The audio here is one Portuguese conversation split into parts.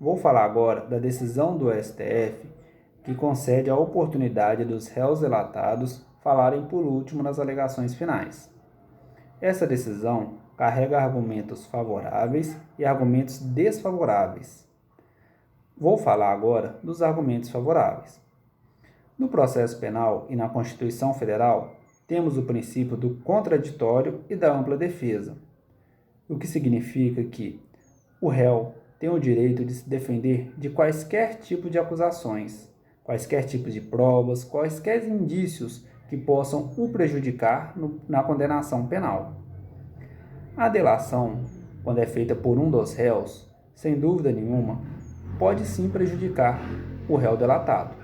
Vou falar agora da decisão do STF que concede a oportunidade dos réus delatados falarem por último nas alegações finais. Essa decisão carrega argumentos favoráveis e argumentos desfavoráveis. Vou falar agora dos argumentos favoráveis. No processo penal e na Constituição Federal, temos o princípio do contraditório e da ampla defesa, o que significa que o réu tem o direito de se defender de quaisquer tipo de acusações, quaisquer tipos de provas, quaisquer indícios que possam o prejudicar na condenação penal. A delação, quando é feita por um dos réus, sem dúvida nenhuma, pode sim prejudicar o réu delatado.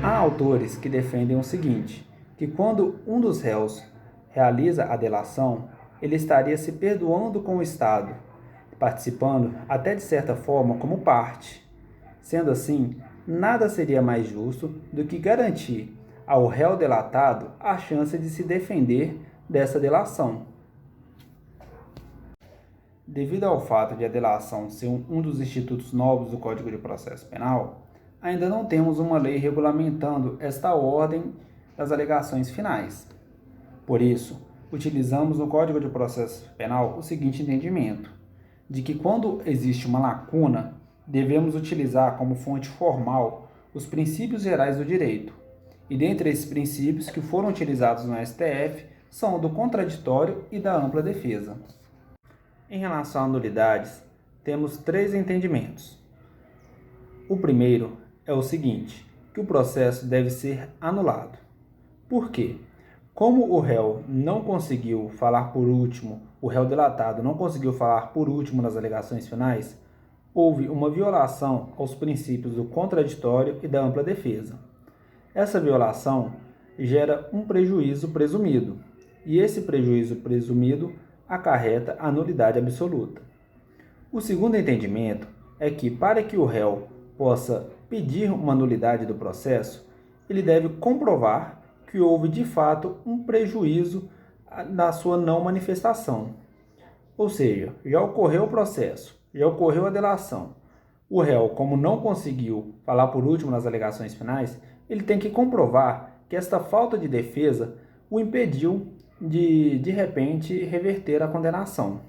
Há autores que defendem o seguinte, que quando um dos réus realiza a delação, ele estaria se perdoando com o Estado, participando até de certa forma como parte. Sendo assim, nada seria mais justo do que garantir ao réu delatado a chance de se defender dessa delação. Devido ao fato de a delação ser um dos institutos novos do Código de Processo Penal, ainda não temos uma lei regulamentando esta ordem das alegações finais. Por isso, utilizamos no Código de Processo Penal o seguinte entendimento, de que quando existe uma lacuna, devemos utilizar como fonte formal os princípios gerais do direito. E dentre esses princípios que foram utilizados no STF são o do contraditório e da ampla defesa. Em relação a nulidades, temos três entendimentos. O primeiro é o seguinte, que o processo deve ser anulado. Por quê? Como o réu não conseguiu falar por último, o réu delatado não conseguiu falar por último nas alegações finais, houve uma violação aos princípios do contraditório e da ampla defesa. Essa violação gera um prejuízo presumido, e esse prejuízo presumido acarreta a nulidade absoluta. O segundo entendimento é que, para que o réu possa pedir uma nulidade do processo, ele deve comprovar que houve de fato um prejuízo na sua não manifestação. Ou seja, já ocorreu o processo, já ocorreu a delação. O réu, como não conseguiu falar por último nas alegações finais, ele tem que comprovar que esta falta de defesa o impediu de repente, reverter a condenação.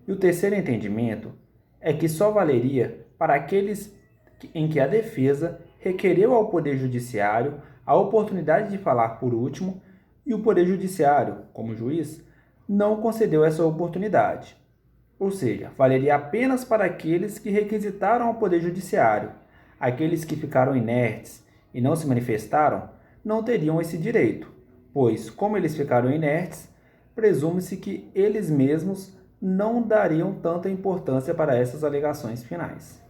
E o terceiro entendimento é que só valeria para aqueles em que a defesa requereu ao Poder Judiciário a oportunidade de falar por último e o Poder Judiciário, como juiz, não concedeu essa oportunidade. Ou seja, valeria apenas para aqueles que requisitaram ao Poder Judiciário. Aqueles que ficaram inertes e não se manifestaram não teriam esse direito, pois, como eles ficaram inertes, presume-se que eles mesmos não dariam tanta importância para essas alegações finais.